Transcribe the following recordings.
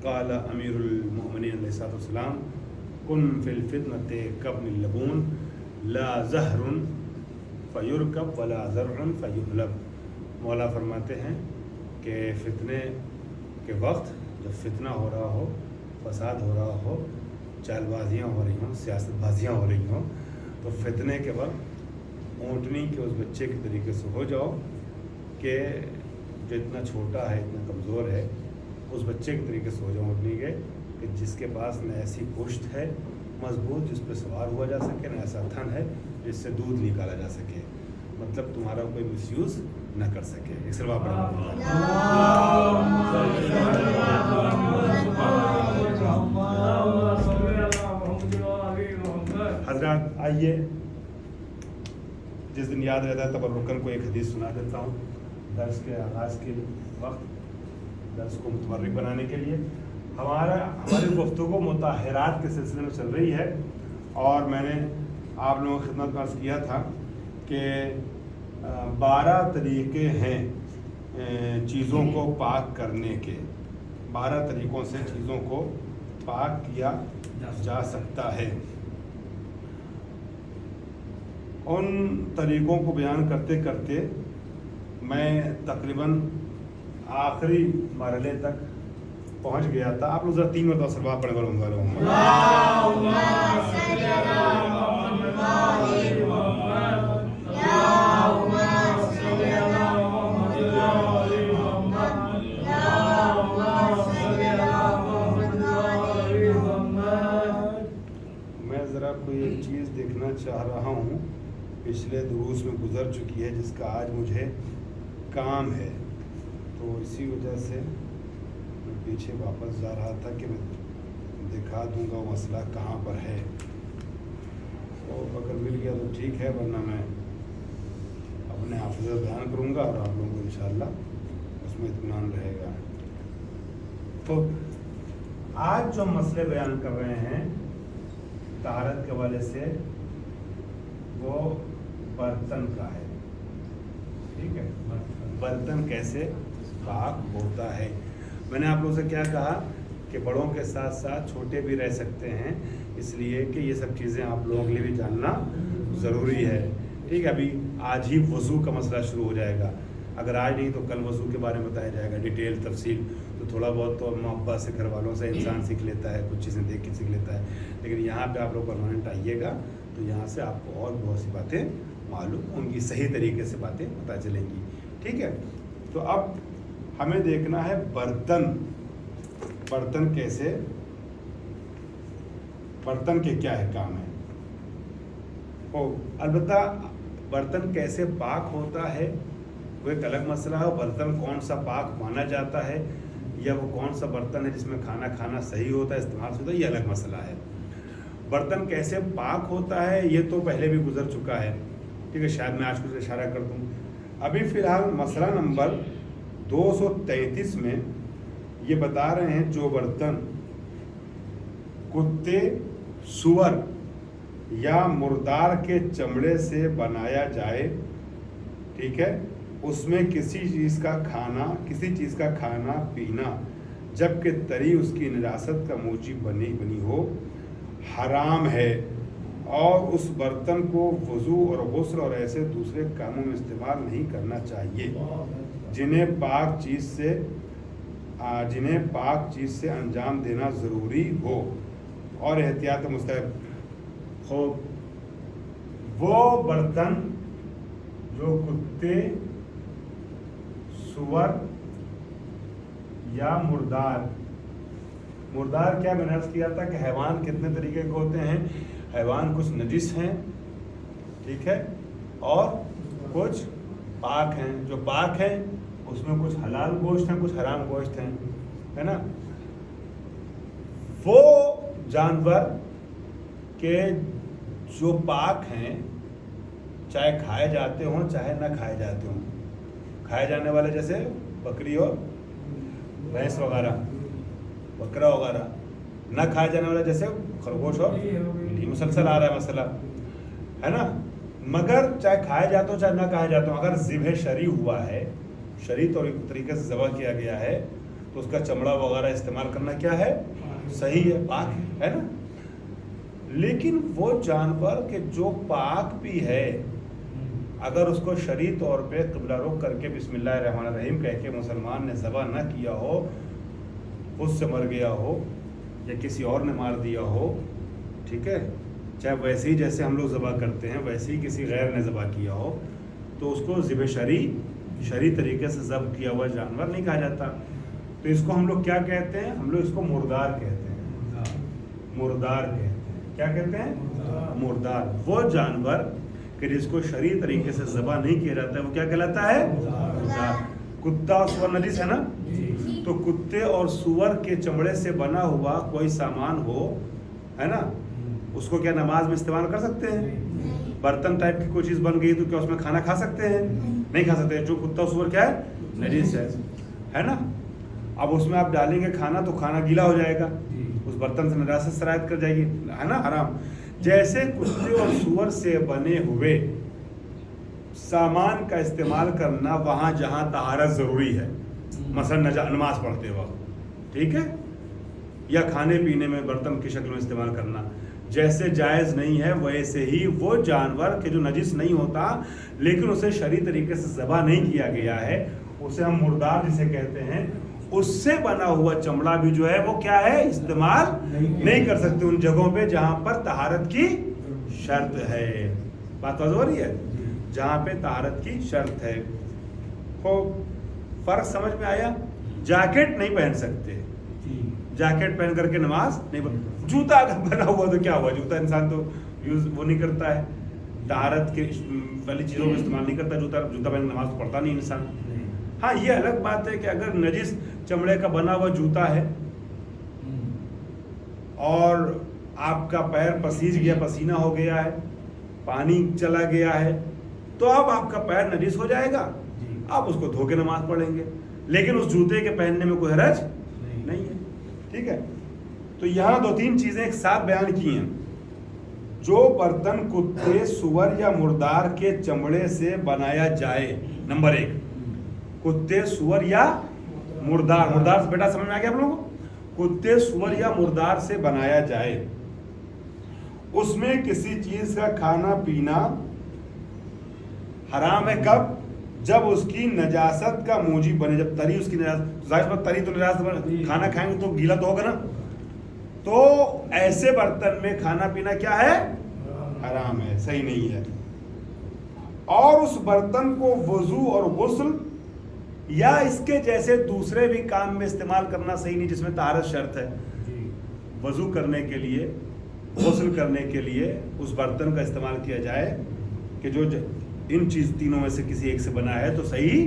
क़ाल अमीरुल-मोमिनीन अलैहिस्सलाम कुन फिल फितनति कब्निल लबून ला ज़हरुन फ़युरकब वला ज़रउन फ़युहलब। मौला फरमाते हैं कि फितने के वक्त जब फितना हो रहा हो, फसाद हो रहा हो, चालबाजियाँ हो रही हों, सियासतबाजियाँ हो रही हों, तो फितने के वक्त ऊँटनी के उस बच्चे के तरीके से हो जाओ कि जो इतना छोटा है, इतना कमज़ोर है, उस बच्चे के तरीके से हो जाओ ऊँटनी के कि जिसके पास न ऐसी पुश्त है मजबूत जिस पर सवार हुआ जा सके, न ऐसा थन है जिससे दूध निकाला जा सके, मतलब तुम्हारा कोई मिसयूज़ न कर सके। एक सलवा पढ़ा हज़रात। आइए, जिस दिन याद रहता है तबरुकन को एक हदीस सुना देता हूँ दर्स के आगाज़ के वक्त, दर्स को मुतमर्रिक बनाने के लिए। हमारी गुफ्तगू मुताहिरात के सिलसिले में चल रही है और मैंने आप लोगों की खिदमत में अर्ज़ किया था कि 12 तरीक़े हैं चीज़ों को पाक करने के। 12 तरीक़ों से चीज़ों को पाक किया जा सकता है। उन तरीक़ों को बयान करते करते मैं तकरीबन आखिरी मरहले तक पहुंच गया था। आप लोग ज़रा 3 मरतबा सलवात पढ़े मैं ज़रा कोई एक चीज़ देखना चाह रहा हूँ, पिछले दुरूस में गुज़र चुकी है जिसका आज मुझे काम है, तो इसी वजह से मैं पीछे वापस जा रहा था कि मैं दिखा दूंगा वो मसला कहाँ पर है। तो अगर मिल गया तो ठीक है, वरना मैं अपने हाफ़िज़ बयान करूँगा और आप लोगों को इंशाअल्लाह उसमें इत्मीनान रहेगा। तो आज जो मसले बयान कर रहे हैं तहारत के हवाले से, वो बर्तन का है। ठीक है, बर्तन कैसे पाक होता है। मैंने आप लोगों से क्या कहा कि बड़ों के साथ साथ छोटे भी रह सकते हैं, इसलिए कि ये सब चीज़ें आप लोगों के लिए भी जानना ज़रूरी है। ठीक है, अभी आज ही वज़ू का मसला शुरू हो जाएगा, अगर आज नहीं तो कल वज़ू के बारे में बताया जाएगा डिटेल तफसील। तो थोड़ा बहुत तो अम्मा अब्बा से, घर वालों से इंसान सीख लेता है, कुछ चीज़ें देख के सीख लेता है, लेकिन यहाँ पे आप लोग परमानेंट आइएगा तो यहाँ से आपको और बहुत सी बातें मालूम, उनकी सही तरीके से बातें पता चलेंगी। ठीक है, तो अब हमें देखना है बर्तन कैसे, बर्तन के क्या है काम है। अलबत्ता बर्तन कैसे पाक होता है वो एक अलग मसला है। बर्तन कौन सा पाक माना जाता है या वो कौन सा बर्तन है जिसमें खाना सही होता है, इस्तेमाल होता है, ये अलग मसला है। बर्तन कैसे पाक होता है ये तो पहले भी गुजर चुका है। ठीक है, शायद मैं आज कुछ इशारा कर दूँ। अभी फ़िलहाल मसला नंबर 233 में ये बता रहे हैं जो बर्तन कुत्ते, सूअर या मुर्दार के चमड़े से बनाया जाए, ठीक है, उसमें किसी चीज़ का खाना पीना जबकि तरी उसकी निजासत का मूजिब बनी हो हराम है, और उस बर्तन को वज़ू और गुस्ल और ऐसे दूसरे कामों में इस्तेमाल नहीं करना चाहिए जिन्हें पाक चीज़ से अंजाम देना ज़रूरी हो और एहतियात मुस्तहब हो। वो बर्तन जो कुत्ते, सूअर या मुर्दार क्या मैंने अर्ज़ किया था कि हैवान कितने तरीके के होते हैं। हैवान कुछ नजिस हैं, ठीक है, और कुछ पाक हैं। जो पाक हैं उसमें कुछ हलाल गोश्त हैं, कुछ हराम गोश्त हैं, है ना। वो जानवर के जो पाक हैं चाहे खाए जाते हों चाहे ना खाए जाते हों, खाए जाने वाले जैसे बकरी और भैंस वगैरह, बकरा वगैरह, ना खाए जाने वाला जैसे खरगोश और मुसलसल आ रहा है मसला, है ना। मगर चाहे खाए जाते हो चाहे ना खाए जाते हो, अगर ज़िब्ह शरी हुआ है, शरी तरीके से ज़बह किया गया है, तो तो उसका चमड़ा वगैरह इस्तेमाल करना क्या है, सही है, पाक है ना। लेकिन वो जानवर के जो पाक भी है, अगर उसको शरई तौर पे क़िबला रुख करके बिस्मिल्लाहिर्रहमानिर्रहीम कह के मुसलमान ने ज़बह न किया हो, उससे मर गया हो या किसी और ने मार दिया हो, ठीक है, चाहे वैसे ही जैसे हम लोग ज़बह करते हैं वैसे ही किसी गैर ने ज़बह किया हो, तो उसको ज़िब शरई तरीके से ज़ब्ह किया हुआ जानवर नहीं कहा जाता। तो इसको हम लोग क्या कहते हैं, हम लोग इसको मुर्दार कहते हैं, मुर्दार कहते हैं। क्या कहते हैं, मुर्दार। वो जानवर कि जिसको शरई तरीके से ज़बह नहीं किया जाता है वो क्या कहलाता है, मुर्दार। कुत्ता और सूअर नजीस है ना, तो कुत्ते और सूअर के चमड़े से बना हुआ कोई सामान हो, है ना, उसको क्या नमाज में इस्तेमाल कर सकते हैं? बर्तन टाइप की कोई चीज़ बन गई तो क्या उसमें खाना खा सकते हैं? नहीं खा सकते। जो कुत्ता सूअर क्या है, नजीस है ना। अब उसमें आप डालेंगे खाना तो खाना गीला हो जाएगा, उस बर्तन से नजासत सरायत कर जाएगी, है ना, हराम। जैसे कुत्ते और सूअर से बने हुए सामान का इस्तेमाल करना वहाँ जहाँ तहारत ज़रूरी है, मसलन नमाज पढ़ते वक्त, ठीक है, या खाने पीने में बर्तन की शक्ल में इस्तेमाल करना जैसे जायज़ नहीं है, वैसे ही वो जानवर के जो नजिस नहीं होता लेकिन उसे शरई तरीके से ज़बह नहीं किया गया है, उसे हम मुर्दार जिसे कहते हैं, उससे बना हुआ चमड़ा भी जो है वो क्या है, इस्तेमाल नहीं कर सकते उन जगहों पे जहाँ पर तहारत की शर्त है। बात वाज़ेह हो रही है, जहाँ पे तहारत की शर्त है। तो फ़र्क समझ में आया। जैकेट नहीं पहन सकते, जैकेट पहन करके नमाज नहीं पढ़। जूता अगर बना हुआ तो क्या हुआ, जूता इंसान तो यूज़ वो नहीं करता है, तहारत के वाली चीज़ों में इस्तेमाल नहीं करता, जूता पहन नमाज तो पढ़ता नहीं इंसान। हाँ, ये अलग बात है कि अगर नजिस चमड़े का बना हुआ जूता है और आपका पैर पसीज गया, पसीना हो गया है, पानी चला गया है, तो अब आपका पैर नजिस हो जाएगा, आप उसको धो के नमाज पढ़ेंगे, लेकिन उस जूते के पहनने में कोई हरज नहीं है, ठीक है। तो यहाँ 2-3 चीज़ें एक साथ बयान की हैं। जो बर्तन कुत्ते, सूअर या मुर्दार के चमड़े से बनाया जाए, नंबर 1, कुत्ते, सूअर या मुर्दार, मुर्दार से बेटा समझ में आ गया आप लोगों को, कुत्ते, सूअर या मुर्दार से बनाया जाए, उसमें किसी चीज का खाना पीना हराम है। कब? जब उसकी नजासत का मूजिब बने, जब तरी उसकी नजासत, जाहिर बात तरी तो नजासत बने, खाना खाएंगे तो गीला तो होगा ना, तो ऐसे बर्तन में खाना पीना क्या है, हराम है, सही नहीं है। और उस बर्तन को वुजू और गुस्ल या इसके जैसे दूसरे भी काम में इस्तेमाल करना सही नहीं जिसमें तहारत शर्त है। वजू करने के लिए, गुस्ल करने के लिए उस बर्तन का इस्तेमाल किया जाए कि जो इन चीज़ तीनों में से किसी एक से बना है तो सही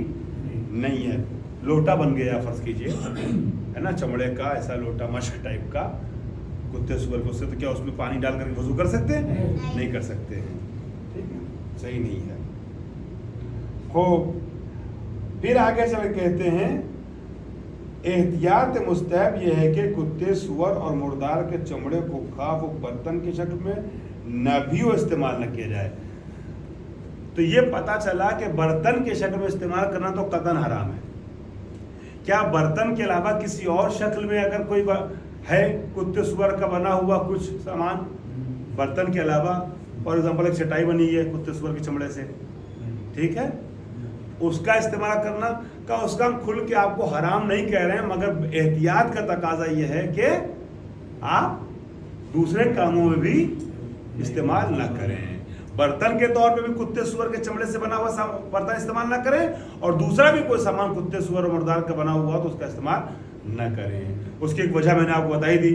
नहीं है। लोटा बन गया फर्ज कीजिए, है ना, चमड़े का ऐसा लोटा मश्क टाइप का, कुत्ते सूअर को, उससे तो क्या उसमें पानी डाल कर वजू कर सकते हैं? नहीं कर सकते हैं, ठीक है, सही नहीं है। हो फिर आगे चल कहते हैं एहतियात मुस्तहब यह है कि कुत्ते, सूअर और मुर्दार के चमड़े को खा वो बर्तन की शक्ल में न भी वो इस्तेमाल न किया जाए। तो ये पता चला कि बर्तन की शक्ल में इस्तेमाल करना तो कतन हराम है। क्या बर्तन के अलावा किसी और शक्ल में अगर कोई है कुत्ते सूअर का बना हुआ कुछ सामान बर्तन के अलावा, फॉर एग्जांपल एक चटाई बनी है कुत्ते सूअर के चमड़े से, ठीक है, उसका इस्तेमाल करना का उसका हम खुल के आपको हराम नहीं कह रहे हैं, मगर एहतियात का तकाजा यह है कि आप दूसरे कामों में भी इस्तेमाल ना करें। बर्तन के तौर पे भी कुत्ते सूअर के चमड़े से बना हुआ बर्तन इस्तेमाल ना करें, और दूसरा भी कोई सामान कुत्ते सूअर और मुर्दार का बना हुआ तो उसका इस्तेमाल न करें। उसकी एक वजह मैंने आपको बताई दी,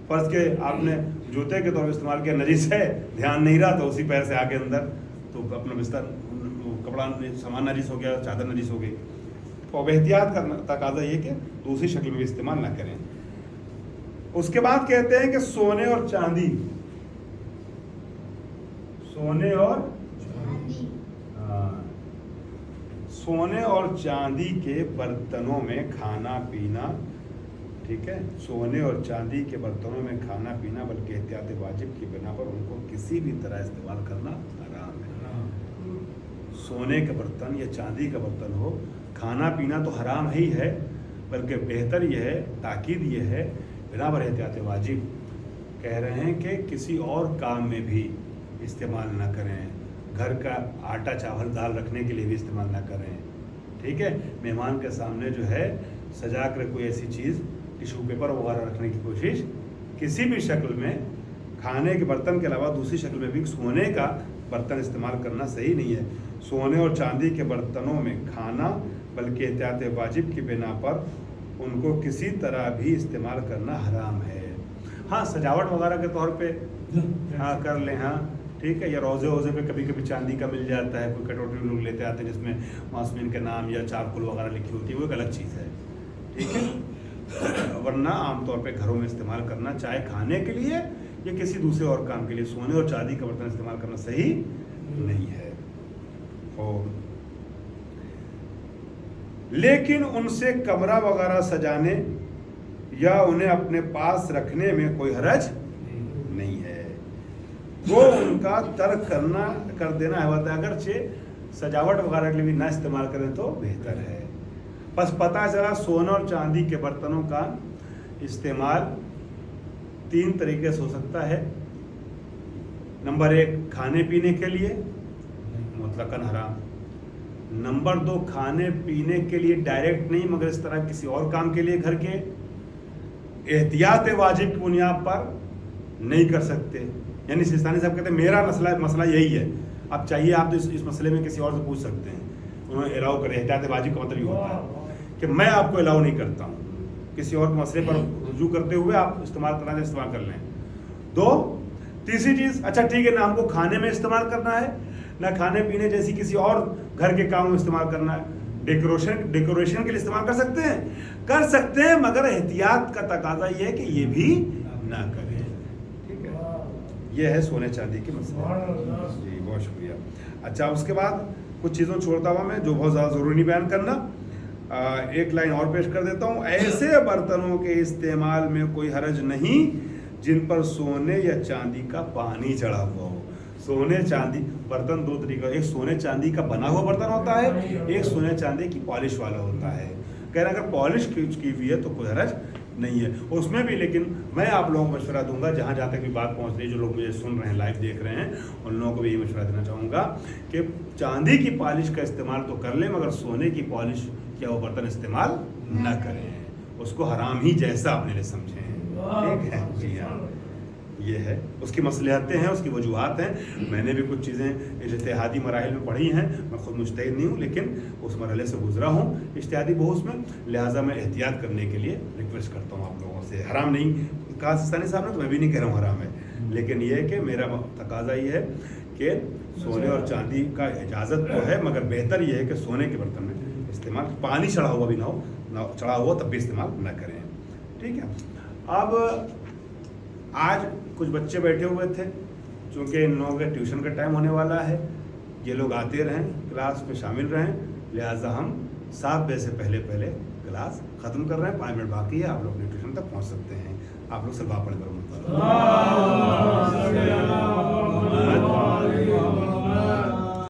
फर्ज के आपने जूते के तौर पर इस्तेमाल किया, नजीस है, ध्यान नहीं रहा तो उसी पैर से आके अंदर तो अपना बिस्तर कपड़ा सामान नजीस हो गया, चादर नजीस हो गई। तो अब एहतियात करना तकाजा ये कि दूसरी शक्ल में भी इस्तेमाल ना करें। उसके बाद कहते हैं कि सोने और चांदी, सोने और सोने और चांदी के बर्तनों में खाना पीना, ठीक है, सोने और चांदी के बर्तनों में खाना पीना बल्कि एहतियात वाजिब की बिना पर उनको किसी भी तरह इस्तेमाल करना हराम है। सोने का बर्तन या चांदी का बर्तन हो, खाना पीना तो हराम ही है, बल्कि बेहतर यह है, ताकीद यह है, बिनाबर एहतियात वाजिब कह रहे हैं कि किसी और काम में भी इस्तेमाल ना करें, घर का आटा चावल दाल रखने के लिए भी इस्तेमाल ना करें, ठीक है। मेहमान के सामने जो है सजा कर कोई ऐसी चीज़, टिश्यू पेपर वगैरह रखने की कोशिश किसी भी शक्ल में, खाने के बर्तन के अलावा दूसरी शक्ल में भी सोने का बर्तन इस्तेमाल करना सही नहीं है। सोने और चांदी के बर्तनों में खाना, बल्कि एहतियात वाजिब की बिना पर उनको किसी तरह भी इस्तेमाल करना हराम है। हाँ, सजावट वगैरह के तौर पे हाँ कर लें, हाँ ठीक है, या रोज़े वोज़े पे कभी कभी चांदी का मिल जाता है, कोई कटोरी लोग लेते आते हैं जिसमें मासूमिन के नाम या चारकुल वगैरह लिखी होती है, वो एक अलग चीज़ है, ठीक है। वरना आमतौर पे घरों में इस्तेमाल करना, चाहे खाने के लिए या किसी दूसरे और काम के लिए, सोने और चांदी का बर्तन इस्तेमाल करना सही नहीं है। और लेकिन उनसे कमरा वगैरह सजाने या उन्हें अपने पास रखने में कोई हरज नहीं है, वो उनका तर्क कर देना है। अगरचे सजावट वगैरह के लिए भी ना इस्तेमाल करें तो बेहतर है। बस पता चला सोने और चांदी के बर्तनों का इस्तेमाल 3 तरीके से हो सकता है। नंबर 1, खाने पीने के लिए, मुतलकन हराम। नंबर 2, खाने पीने के लिए डायरेक्ट नहीं, मगर इस तरह किसी और काम के लिए घर के एहतियात वाजिब की बुनियाद पर नहीं कर सकते। यानी सिस्तानी साहब कहते हैं मेरा मसला यही है, अब चाहिए आप तो इस मसले में किसी और से पूछ सकते हैं, उन्होंने अलाउ करें। एहतियात वाजिब का मतलब ये होता है कि मैं आपको अलाउ नहीं करता हूँ, किसी और मसले पर रुजू करते हुए आप इस्तेमाल करना है इस्तेमाल कर लें। 2, तीसरी चीज़, अच्छा ठीक है, ना हमको खाने में इस्तेमाल करना है, ना खाने पीने जैसी किसी और घर के काम में इस्तेमाल करना है। डेकोरेशन के लिए इस्तेमाल कर सकते हैं, मगर एहतियात का तकाजा ये है कि ये भी ना करें, ठीक है। ये है सोने चांदी के मसले। जी बहुत शुक्रिया। अच्छा, उसके बाद कुछ चीज़ों छोड़ता हुआ मैं, जो बहुत ज़्यादा ज़रूरी नहीं बयान करना, एक लाइन और पेश कर देता हूँ। ऐसे बर्तनों के इस्तेमाल में कोई हरज नहीं जिन पर सोने या चांदी का पानी चढ़ा हुआ हो। सोने चांदी बर्तन 2 तरीके, एक सोने चांदी का बना हुआ बर्तन होता है, एक सोने चांदी की पॉलिश वाला होता है। कह रहे अगर पॉलिश की हुई है तो कोई हरज नहीं है उसमें भी। लेकिन मैं आप लोगों को मशवरा दूंगा, जहाँ जहाँ तक भी बात पहुँच रही है, जो लोग मुझे सुन रहे हैं, लाइव देख रहे हैं, उन लोगों को भी ये मशवरा देना चाहूँगा कि चांदी की पॉलिश का इस्तेमाल तो कर लें, मगर सोने की पॉलिश या वो बर्तन इस्तेमाल न करें, उसको हराम ही जैसा अपने लिए समझें, ठीक है। जी हाँ, ये है, उसकी मसलहतें हैं, उसकी वजूहात हैं। मैंने भी कुछ चीज़ें इज्तिहादी मराहिल में पढ़ी हैं, मैं खुद मुज्तहिद नहीं हूँ, लेकिन उस मरहले से गुजरा हूँ इज्तिहादी बहूस में, लिहाजा मैं एहतियात करने के लिए रिक्वेस्ट करता हूँ आप लोगों से। हराम नहीं कहा सिस्तानी साहब ने, तो मैं भी नहीं कह रहा हूँ हराम है, लेकिन ये है कि मेरा तकाजा ये है कि सोने और चांदी का इजाज़त तो है, मगर बेहतर ये है कि सोने के बर्तन में इस्तेमाल, पानी चढ़ा हुआ भी ना हो, ना चढ़ा हुआ तब भी इस्तेमाल ना करें, ठीक है। अब आज कुछ बच्चे बैठे हुए थे, चूँकि इन लोगों के ट्यूशन का टाइम होने वाला है, ये लोग आते रहें, क्लास में शामिल रहें, लिहाजा हम 7 बजे से पहले क्लास ख़त्म कर रहे हैं। 5 मिनट बाकी है, आप लोग अपने ट्यूशन तक पहुँच सकते हैं। आप लोग सलवा पढ़ करो।